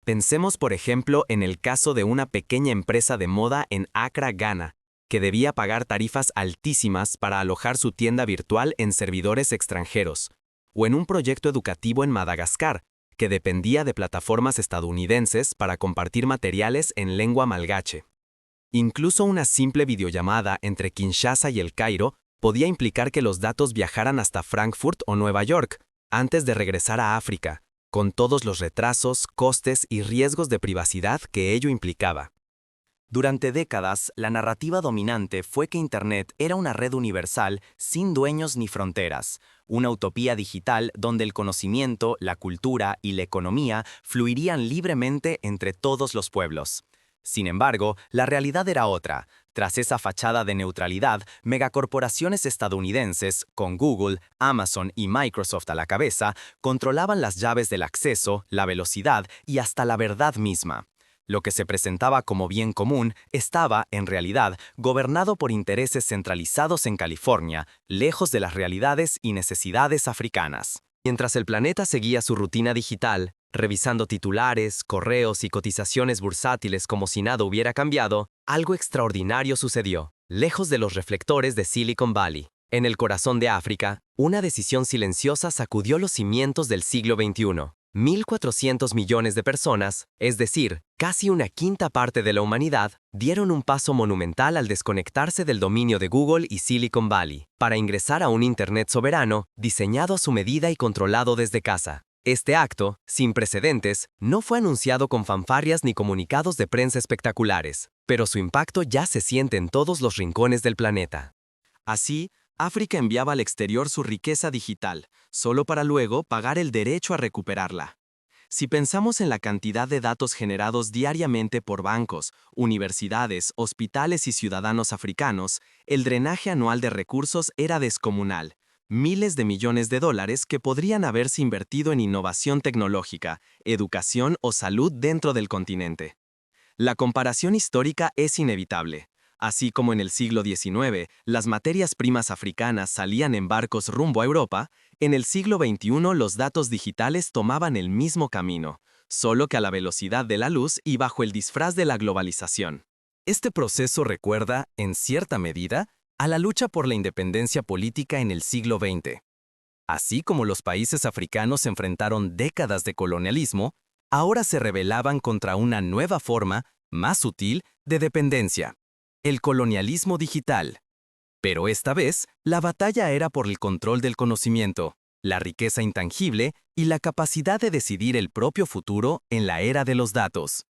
Pensemos, por ejemplo, en el caso de una pequeña empresa de moda en Accra, Ghana, que debía pagar tarifas altísimas para alojar su tienda virtual en servidores extranjeros, o en un proyecto educativo en Madagascar, que dependía de plataformas estadounidenses para compartir materiales en lengua malgache. Incluso una simple videollamada entre Kinshasa y El Cairo podía implicar que los datos viajaran hasta Frankfurt o Nueva York, antes de regresar a África, con todos los retrasos, costes y riesgos de privacidad que ello implicaba. Durante décadas, la narrativa dominante fue que Internet era una red universal sin dueños ni fronteras, una utopía digital donde el conocimiento, la cultura y la economía fluirían libremente entre todos los pueblos. Sin embargo, la realidad era otra. Tras esa fachada de neutralidad, megacorporaciones estadounidenses, con Google, Amazon y Microsoft a la cabeza, controlaban las llaves del acceso, la velocidad y hasta la verdad misma. Lo que se presentaba como bien común estaba, en realidad, gobernado por intereses centralizados en California, lejos de las realidades y necesidades africanas. Mientras el planeta seguía su rutina digital, revisando titulares, correos y cotizaciones bursátiles como si nada hubiera cambiado, algo extraordinario sucedió, lejos de los reflectores de Silicon Valley. En el corazón de África, una decisión silenciosa sacudió los cimientos del siglo XXI. 1.400 millones de personas, es decir, casi una quinta parte de la humanidad, dieron un paso monumental al desconectarse del dominio de Google y Silicon Valley, para ingresar a un Internet soberano, diseñado a su medida y controlado desde casa. Este acto, sin precedentes, no fue anunciado con fanfarrias ni comunicados de prensa espectaculares, pero su impacto ya se siente en todos los rincones del planeta. Así, África enviaba al exterior su riqueza digital, solo para luego pagar el derecho a recuperarla. Si pensamos en la cantidad de datos generados diariamente por bancos, universidades, hospitales y ciudadanos africanos, el drenaje anual de recursos era descomunal. Miles de millones de dólares que podrían haberse invertido en innovación tecnológica, educación o salud dentro del continente. La comparación histórica es inevitable. Así como en el siglo XIX, las materias primas africanas salían en barcos rumbo a Europa, en el siglo XXI los datos digitales tomaban el mismo camino, solo que a la velocidad de la luz y bajo el disfraz de la globalización. Este proceso recuerda, en cierta medida, a la lucha por la independencia política en el siglo XX. Así como los países africanos enfrentaron décadas de colonialismo, ahora se rebelaban contra una nueva forma, más sutil, de dependencia. El colonialismo digital. Pero esta vez, la batalla era por el control del conocimiento, la riqueza intangible y la capacidad de decidir el propio futuro en la era de los datos.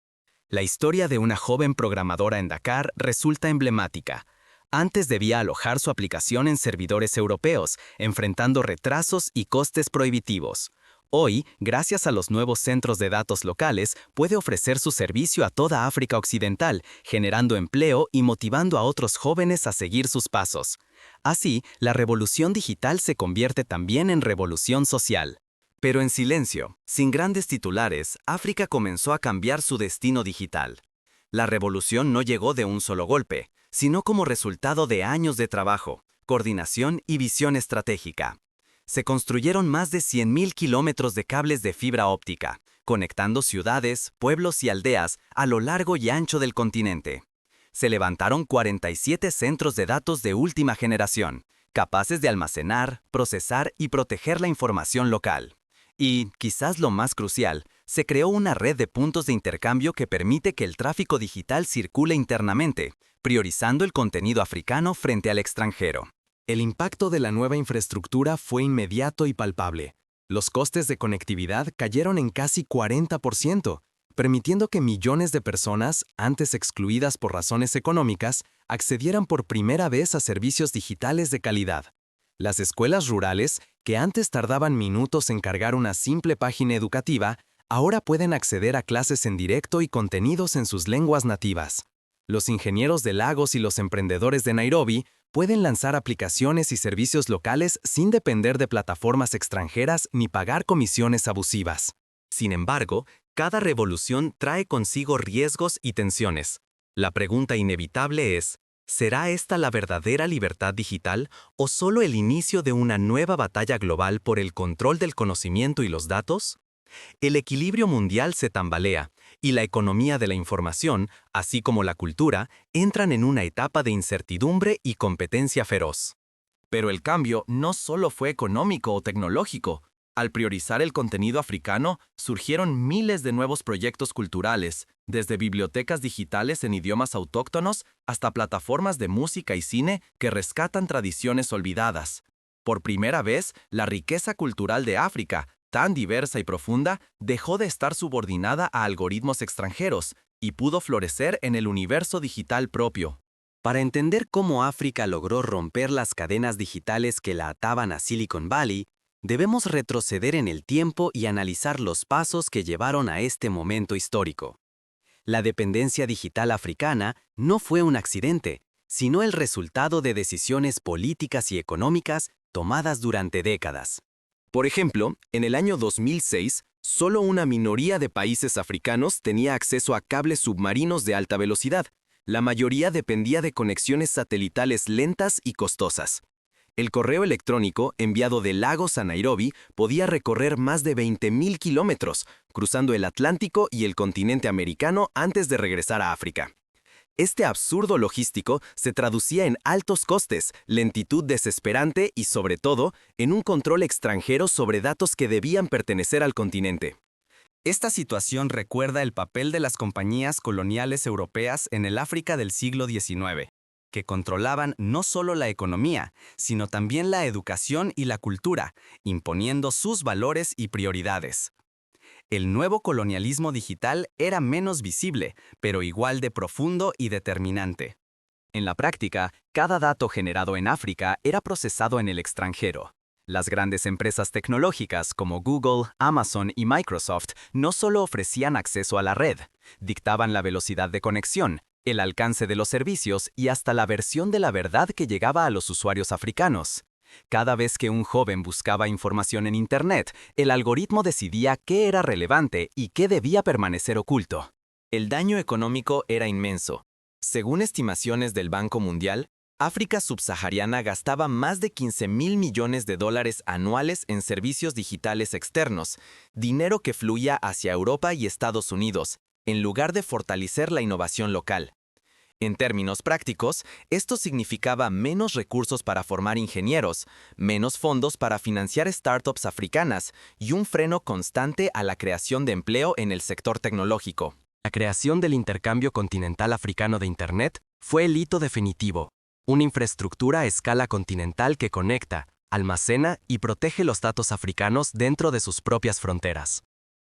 La historia de una joven programadora en Dakar resulta emblemática. Antes debía alojar su aplicación en servidores europeos, enfrentando retrasos y costes prohibitivos. Hoy, gracias a los nuevos centros de datos locales, puede ofrecer su servicio a toda África Occidental, generando empleo y motivando a otros jóvenes a seguir sus pasos. Así, la revolución digital se convierte también en revolución social. Pero en silencio, sin grandes titulares, África comenzó a cambiar su destino digital. La revolución no llegó de un solo golpe, sino como resultado de años de trabajo, coordinación y visión estratégica. Se construyeron más de 100.000 kilómetros de cables de fibra óptica, conectando ciudades, pueblos y aldeas a lo largo y ancho del continente. Se levantaron 47 centros de datos de última generación, capaces de almacenar, procesar y proteger la información local. Y, quizás lo más crucial, se creó una red de puntos de intercambio que permite que el tráfico digital circule internamente, priorizando el contenido africano frente al extranjero. El impacto de la nueva infraestructura fue inmediato y palpable. Los costes de conectividad cayeron en casi 40%, permitiendo que millones de personas, antes excluidas por razones económicas, accedieran por primera vez a servicios digitales de calidad. Las escuelas rurales, que antes tardaban minutos en cargar una simple página educativa, ahora pueden acceder a clases en directo y contenidos en sus lenguas nativas. Los ingenieros de Lagos y los emprendedores de Nairobi pueden lanzar aplicaciones y servicios locales sin depender de plataformas extranjeras ni pagar comisiones abusivas. Sin embargo, cada revolución trae consigo riesgos y tensiones. La pregunta inevitable es, ¿será esta la verdadera libertad digital o solo el inicio de una nueva batalla global por el control del conocimiento y los datos? El equilibrio mundial se tambalea, y la economía de la información, así como la cultura, entran en una etapa de incertidumbre y competencia feroz. Pero el cambio no solo fue económico o tecnológico. Al priorizar el contenido africano, surgieron miles de nuevos proyectos culturales, desde bibliotecas digitales en idiomas autóctonos hasta plataformas de música y cine que rescatan tradiciones olvidadas. Por primera vez, la riqueza cultural de África, tan diversa y profunda, dejó de estar subordinada a algoritmos extranjeros y pudo florecer en el universo digital propio. Para entender cómo África logró romper las cadenas digitales que la ataban a Silicon Valley, debemos retroceder en el tiempo y analizar los pasos que llevaron a este momento histórico. La dependencia digital africana no fue un accidente, sino el resultado de decisiones políticas y económicas tomadas durante décadas. Por ejemplo, en el año 2006, solo una minoría de países africanos tenía acceso a cables submarinos de alta velocidad. La mayoría dependía de conexiones satelitales lentas y costosas. El correo electrónico enviado de Lagos a Nairobi podía recorrer más de 20.000 kilómetros, cruzando el Atlántico y el continente americano antes de regresar a África. Este absurdo logístico se traducía en altos costes, lentitud desesperante y, sobre todo, en un control extranjero sobre datos que debían pertenecer al continente. Esta situación recuerda el papel de las compañías coloniales europeas en el África del siglo XIX, que controlaban no solo la economía, sino también la educación y la cultura, imponiendo sus valores y prioridades. El nuevo colonialismo digital era menos visible, pero igual de profundo y determinante. En la práctica, cada dato generado en África era procesado en el extranjero. Las grandes empresas tecnológicas como Google, Amazon y Microsoft no solo ofrecían acceso a la red, dictaban la velocidad de conexión, el alcance de los servicios y hasta la versión de la verdad que llegaba a los usuarios africanos. Cada vez que un joven buscaba información en Internet, el algoritmo decidía qué era relevante y qué debía permanecer oculto. El daño económico era inmenso. Según estimaciones del Banco Mundial, África subsahariana gastaba más de 15.000 millones de dólares anuales en servicios digitales externos, dinero que fluía hacia Europa y Estados Unidos, en lugar de fortalecer la innovación local. En términos prácticos, esto significaba menos recursos para formar ingenieros, menos fondos para financiar startups africanas y un freno constante a la creación de empleo en el sector tecnológico. La creación del intercambio continental africano de Internet fue el hito definitivo, una infraestructura a escala continental que conecta, almacena y protege los datos africanos dentro de sus propias fronteras.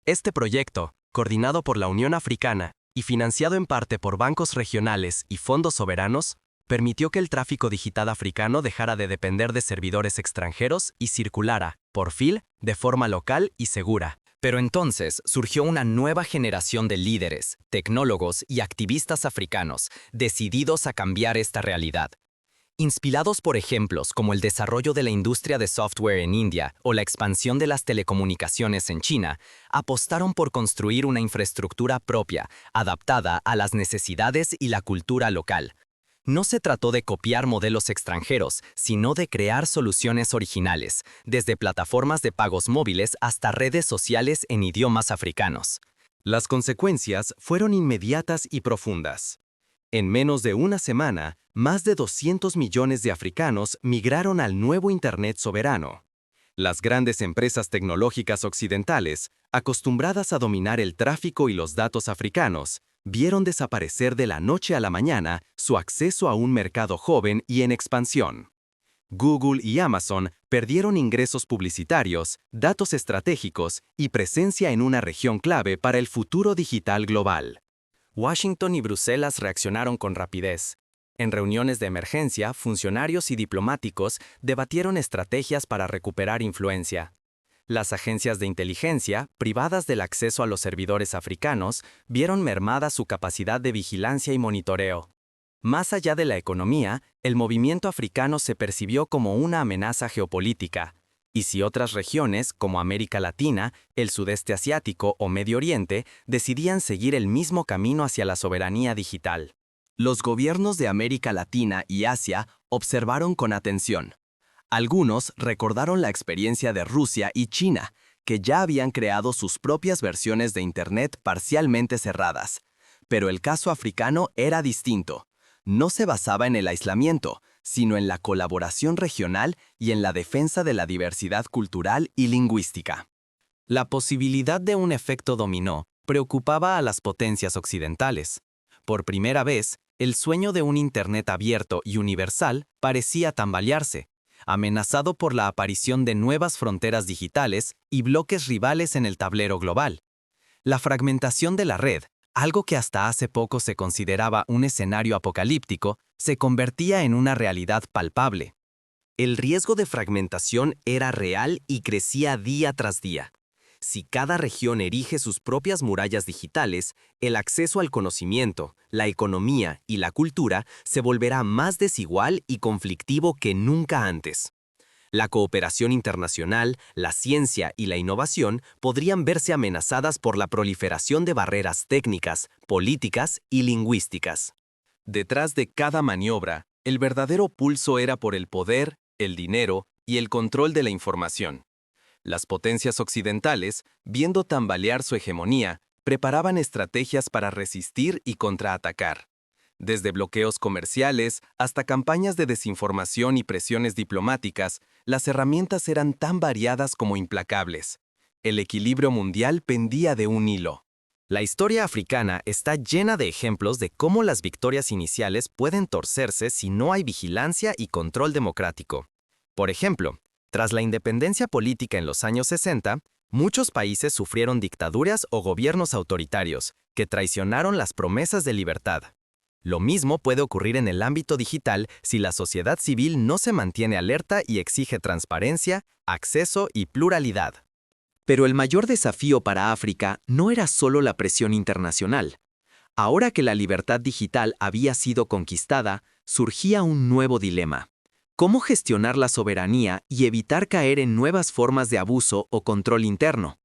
Este proyecto, coordinado por la Unión Africana, y financiado en parte por bancos regionales y fondos soberanos, permitió que el tráfico digital africano dejara de depender de servidores extranjeros y circulara, por fin, de forma local y segura. Pero entonces surgió una nueva generación de líderes, tecnólogos y activistas africanos, decididos a cambiar esta realidad. Inspirados por ejemplos como el desarrollo de la industria de software en India o la expansión de las telecomunicaciones en China, apostaron por construir una infraestructura propia, adaptada a las necesidades y la cultura local. No se trató de copiar modelos extranjeros, sino de crear soluciones originales, desde plataformas de pagos móviles hasta redes sociales en idiomas africanos. Las consecuencias fueron inmediatas y profundas. En menos de una semana, más de 200 millones de africanos migraron al nuevo Internet soberano. Las grandes empresas tecnológicas occidentales, acostumbradas a dominar el tráfico y los datos africanos, vieron desaparecer de la noche a la mañana su acceso a un mercado joven y en expansión. Google y Amazon perdieron ingresos publicitarios, datos estratégicos y presencia en una región clave para el futuro digital global. Washington y Bruselas reaccionaron con rapidez. En reuniones de emergencia, funcionarios y diplomáticos debatieron estrategias para recuperar influencia. Las agencias de inteligencia, privadas del acceso a los servidores africanos, vieron mermada su capacidad de vigilancia y monitoreo. Más allá de la economía, el movimiento africano se percibió como una amenaza geopolítica. Y si otras regiones, como América Latina, el sudeste asiático o Medio Oriente, decidían seguir el mismo camino hacia la soberanía digital. Los gobiernos de América Latina y Asia observaron con atención. Algunos recordaron la experiencia de Rusia y China, que ya habían creado sus propias versiones de Internet parcialmente cerradas. Pero el caso africano era distinto. No se basaba en el aislamiento, sino en la colaboración regional y en la defensa de la diversidad cultural y lingüística. La posibilidad de un efecto dominó preocupaba a las potencias occidentales. Por primera vez, el sueño de un Internet abierto y universal parecía tambalearse, amenazado por la aparición de nuevas fronteras digitales y bloques rivales en el tablero global. La fragmentación de la red, algo que hasta hace poco se consideraba un escenario apocalíptico, se convertía en una realidad palpable. El riesgo de fragmentación era real y crecía día tras día. Si cada región erige sus propias murallas digitales, el acceso al conocimiento, la economía y la cultura se volverá más desigual y conflictivo que nunca antes. La cooperación internacional, la ciencia y la innovación podrían verse amenazadas por la proliferación de barreras técnicas, políticas y lingüísticas. Detrás de cada maniobra, el verdadero pulso era por el poder, el dinero y el control de la información. Las potencias occidentales, viendo tambalear su hegemonía, preparaban estrategias para resistir y contraatacar. Desde bloqueos comerciales hasta campañas de desinformación y presiones diplomáticas, las herramientas eran tan variadas como implacables. El equilibrio mundial pendía de un hilo. La historia africana está llena de ejemplos de cómo las victorias iniciales pueden torcerse si no hay vigilancia y control democrático. Por ejemplo, tras la independencia política en los años 60, muchos países sufrieron dictaduras o gobiernos autoritarios que traicionaron las promesas de libertad. Lo mismo puede ocurrir en el ámbito digital si la sociedad civil no se mantiene alerta y exige transparencia, acceso y pluralidad. Pero el mayor desafío para África no era solo la presión internacional. Ahora que la libertad digital había sido conquistada, surgía un nuevo dilema. ¿Cómo gestionar la soberanía y evitar caer en nuevas formas de abuso o control interno?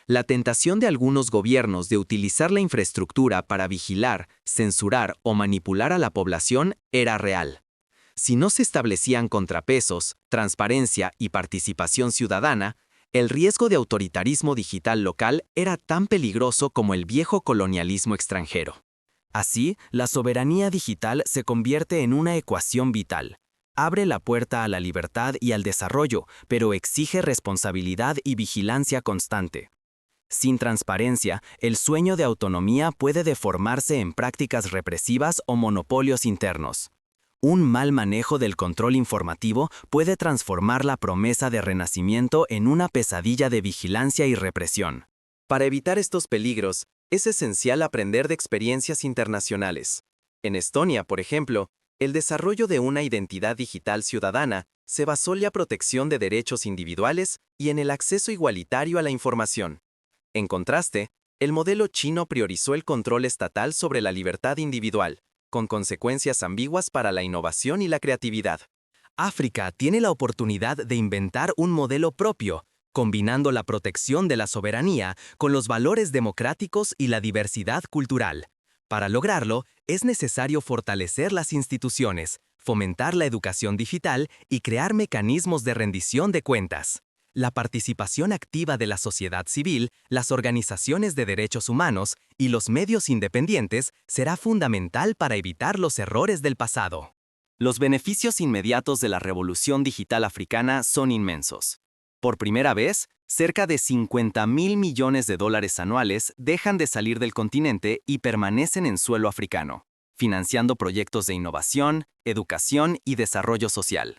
La tentación de algunos gobiernos de utilizar la infraestructura para vigilar, censurar o manipular a la población era real. Si no se establecían contrapesos, transparencia y participación ciudadana, el riesgo de autoritarismo digital local era tan peligroso como el viejo colonialismo extranjero. Así, la soberanía digital se convierte en una ecuación vital. Abre la puerta a la libertad y al desarrollo, pero exige responsabilidad y vigilancia constante. Sin transparencia, el sueño de autonomía puede deformarse en prácticas represivas o monopolios internos. Un mal manejo del control informativo puede transformar la promesa de renacimiento en una pesadilla de vigilancia y represión. Para evitar estos peligros, es esencial aprender de experiencias internacionales. En Estonia, por ejemplo, el desarrollo de una identidad digital ciudadana se basó en la protección de derechos individuales y en el acceso igualitario a la información. En contraste, el modelo chino priorizó el control estatal sobre la libertad individual, con consecuencias ambiguas para la innovación y la creatividad. África tiene la oportunidad de inventar un modelo propio, combinando la protección de la soberanía con los valores democráticos y la diversidad cultural. Para lograrlo, es necesario fortalecer las instituciones, fomentar la educación digital y crear mecanismos de rendición de cuentas. La participación activa de la sociedad civil, las organizaciones de derechos humanos y los medios independientes será fundamental para evitar los errores del pasado. Los beneficios inmediatos de la revolución digital africana son inmensos. Por primera vez, cerca de 50.000 millones de dólares anuales dejan de salir del continente y permanecen en suelo africano, financiando proyectos de innovación, educación y desarrollo social.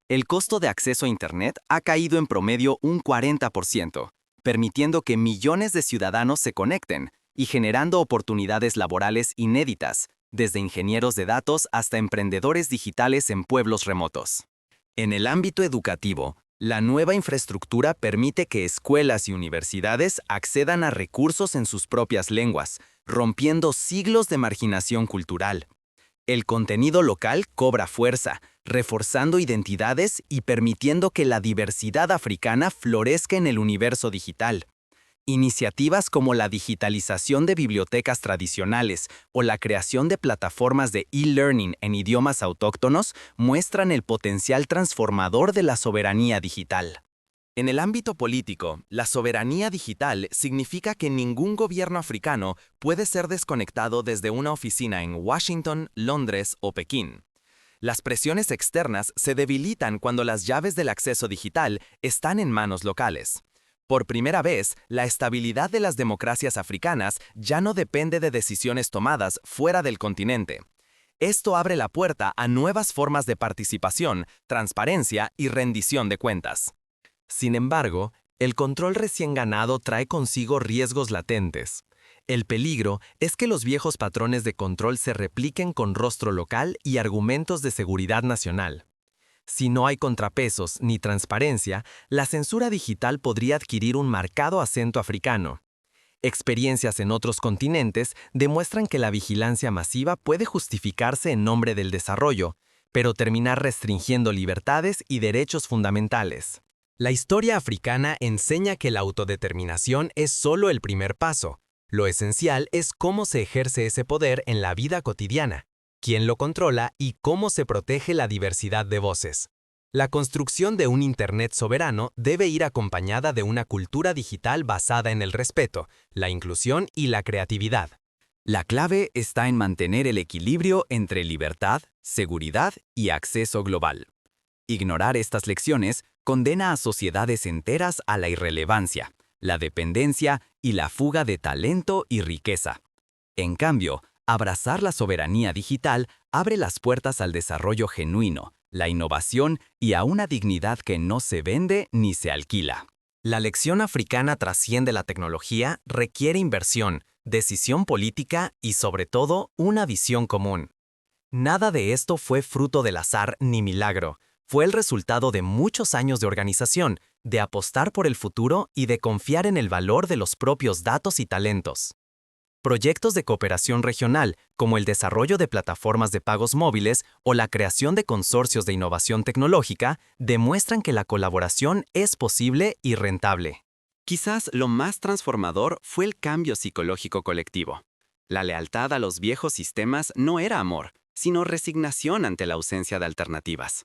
El costo de acceso a Internet ha caído en promedio un 40%, permitiendo que millones de ciudadanos se conecten y generando oportunidades laborales inéditas, desde ingenieros de datos hasta emprendedores digitales en pueblos remotos. En el ámbito educativo, la nueva infraestructura permite que escuelas y universidades accedan a recursos en sus propias lenguas, rompiendo siglos de marginación cultural. El contenido local cobra fuerza, reforzando identidades y permitiendo que la diversidad africana florezca en el universo digital. Iniciativas como la digitalización de bibliotecas tradicionales o la creación de plataformas de e-learning en idiomas autóctonos muestran el potencial transformador de la soberanía digital. En el ámbito político, la soberanía digital significa que ningún gobierno africano puede ser desconectado desde una oficina en Washington, Londres o Pekín. Las presiones externas se debilitan cuando las llaves del acceso digital están en manos locales. Por primera vez, la estabilidad de las democracias africanas ya no depende de decisiones tomadas fuera del continente. Esto abre la puerta a nuevas formas de participación, transparencia y rendición de cuentas. Sin embargo, el control recién ganado trae consigo riesgos latentes. El peligro es que los viejos patrones de control se repliquen con rostro local y argumentos de seguridad nacional. Si no hay contrapesos ni transparencia, la censura digital podría adquirir un marcado acento africano. Experiencias en otros continentes demuestran que la vigilancia masiva puede justificarse en nombre del desarrollo, pero terminar restringiendo libertades y derechos fundamentales. La historia africana enseña que la autodeterminación es solo el primer paso. Lo esencial es cómo se ejerce ese poder en la vida cotidiana, quién lo controla y cómo se protege la diversidad de voces. La construcción de un Internet soberano debe ir acompañada de una cultura digital basada en el respeto, la inclusión y la creatividad. La clave está en mantener el equilibrio entre libertad, seguridad y acceso global. Ignorar estas lecciones condena a sociedades enteras a la irrelevancia, la dependencia y la fuga de talento y riqueza. En cambio, abrazar la soberanía digital abre las puertas al desarrollo genuino, la innovación y a una dignidad que no se vende ni se alquila. La lección africana trasciende la tecnología, requiere inversión, decisión política y, sobre todo, una visión común. Nada de esto fue fruto del azar ni milagro. Fue el resultado de muchos años de organización, de apostar por el futuro y de confiar en el valor de los propios datos y talentos. Proyectos de cooperación regional, como el desarrollo de plataformas de pagos móviles o la creación de consorcios de innovación tecnológica, demuestran que la colaboración es posible y rentable. Quizás lo más transformador fue el cambio psicológico colectivo. La lealtad a los viejos sistemas no era amor, sino resignación ante la ausencia de alternativas.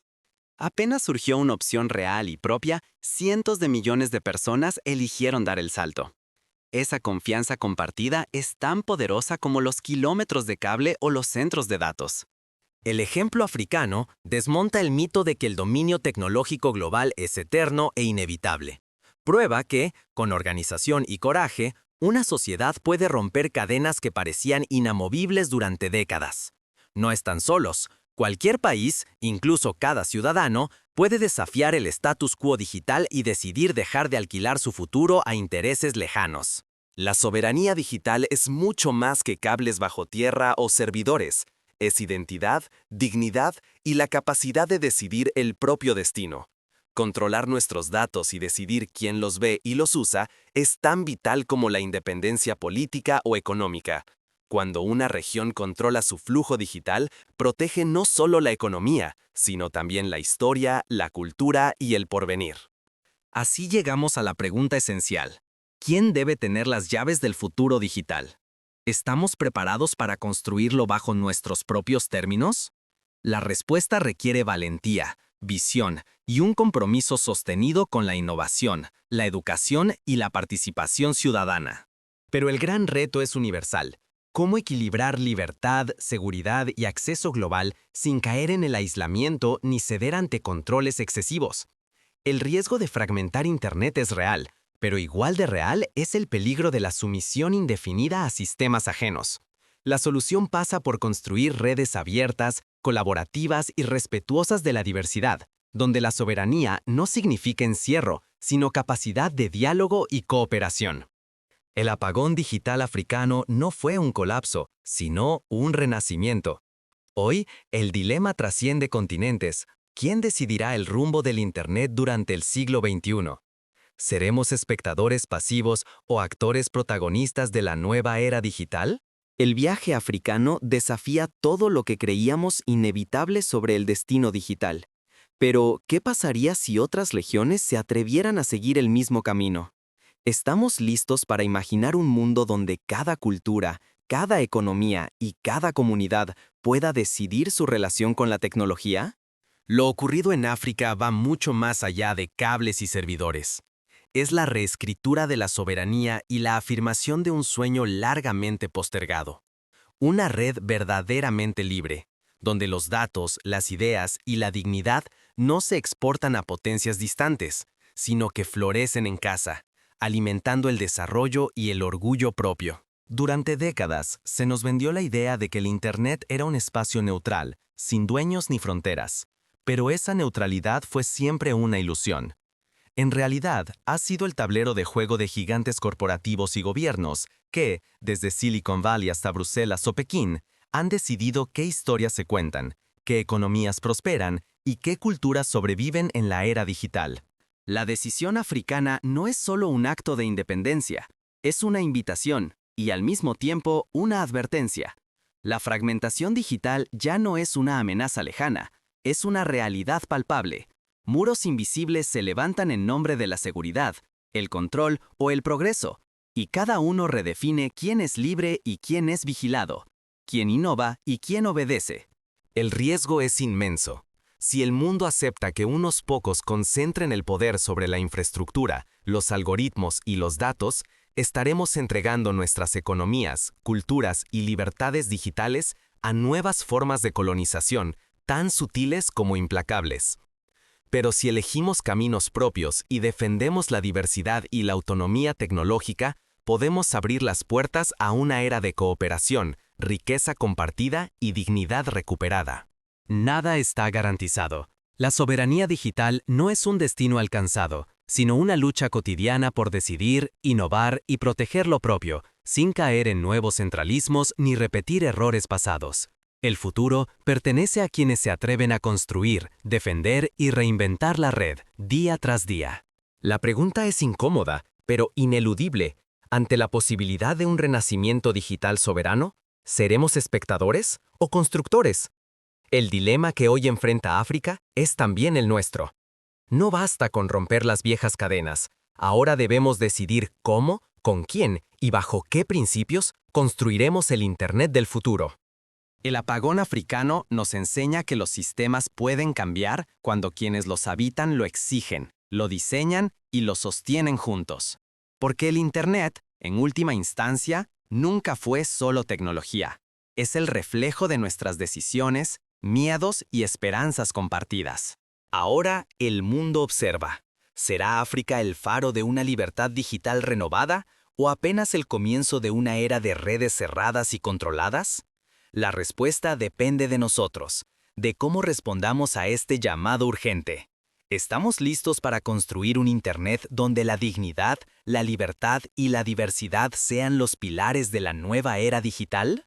Apenas surgió una opción real y propia, cientos de millones de personas eligieron dar el salto. Esa confianza compartida es tan poderosa como los kilómetros de cable o los centros de datos. El ejemplo africano desmonta el mito de que el dominio tecnológico global es eterno e inevitable. Prueba que, con organización y coraje, una sociedad puede romper cadenas que parecían inamovibles durante décadas. No están solos. Cualquier país, incluso cada ciudadano, puede desafiar el status quo digital y decidir dejar de alquilar su futuro a intereses lejanos. La soberanía digital es mucho más que cables bajo tierra o servidores. Es identidad, dignidad y la capacidad de decidir el propio destino. Controlar nuestros datos y decidir quién los ve y los usa es tan vital como la independencia política o económica. Cuando una región controla su flujo digital, protege no solo la economía, sino también la historia, la cultura y el porvenir. Así llegamos a la pregunta esencial. ¿Quién debe tener las llaves del futuro digital? ¿Estamos preparados para construirlo bajo nuestros propios términos? La respuesta requiere valentía, visión y un compromiso sostenido con la innovación, la educación y la participación ciudadana. Pero el gran reto es universal. ¿Cómo equilibrar libertad, seguridad y acceso global sin caer en el aislamiento ni ceder ante controles excesivos? El riesgo de fragmentar Internet es real, pero igual de real es el peligro de la sumisión indefinida a sistemas ajenos. La solución pasa por construir redes abiertas, colaborativas y respetuosas de la diversidad, donde la soberanía no significa encierro, sino capacidad de diálogo y cooperación. El apagón digital africano no fue un colapso, sino un renacimiento. Hoy, el dilema trasciende continentes. ¿Quién decidirá el rumbo del Internet durante el siglo XXI? ¿Seremos espectadores pasivos o actores protagonistas de la nueva era digital? El viaje africano desafía todo lo que creíamos inevitable sobre el destino digital. Pero, ¿qué pasaría si otras regiones se atrevieran a seguir el mismo camino? ¿Estamos listos para imaginar un mundo donde cada cultura, cada economía y cada comunidad pueda decidir su relación con la tecnología? Lo ocurrido en África va mucho más allá de cables y servidores. Es la reescritura de la soberanía y la afirmación de un sueño largamente postergado. Una red verdaderamente libre, donde los datos, las ideas y la dignidad no se exportan a potencias distantes, sino que florecen en casa, alimentando el desarrollo y el orgullo propio. Durante décadas, se nos vendió la idea de que el Internet era un espacio neutral, sin dueños ni fronteras. Pero esa neutralidad fue siempre una ilusión. En realidad, ha sido el tablero de juego de gigantes corporativos y gobiernos que, desde Silicon Valley hasta Bruselas o Pekín, han decidido qué historias se cuentan, qué economías prosperan y qué culturas sobreviven en la era digital. La decisión africana no es solo un acto de independencia, es una invitación y al mismo tiempo una advertencia. La fragmentación digital ya no es una amenaza lejana, es una realidad palpable. Muros invisibles se levantan en nombre de la seguridad, el control o el progreso, y cada uno redefine quién es libre y quién es vigilado, quién innova y quién obedece. El riesgo es inmenso. Si el mundo acepta que unos pocos concentren el poder sobre la infraestructura, los algoritmos y los datos, estaremos entregando nuestras economías, culturas y libertades digitales a nuevas formas de colonización, tan sutiles como implacables. Pero si elegimos caminos propios y defendemos la diversidad y la autonomía tecnológica, podemos abrir las puertas a una era de cooperación, riqueza compartida y dignidad recuperada. Nada está garantizado. La soberanía digital no es un destino alcanzado, sino una lucha cotidiana por decidir, innovar y proteger lo propio, sin caer en nuevos centralismos ni repetir errores pasados. El futuro pertenece a quienes se atreven a construir, defender y reinventar la red, día tras día. La pregunta es incómoda, pero ineludible. Ante la posibilidad de un renacimiento digital soberano, ¿seremos espectadores o constructores? El dilema que hoy enfrenta África es también el nuestro. No basta con romper las viejas cadenas. Ahora debemos decidir cómo, con quién y bajo qué principios construiremos el Internet del futuro. El apagón africano nos enseña que los sistemas pueden cambiar cuando quienes los habitan lo exigen, lo diseñan y lo sostienen juntos. Porque el Internet, en última instancia, nunca fue solo tecnología. Es el reflejo de nuestras decisiones, miedos y esperanzas compartidas. Ahora el mundo observa. ¿Será África el faro de una libertad digital renovada o apenas el comienzo de una era de redes cerradas y controladas? La respuesta depende de nosotros, de cómo respondamos a este llamado urgente. ¿Estamos listos para construir un Internet donde la dignidad, la libertad y la diversidad sean los pilares de la nueva era digital?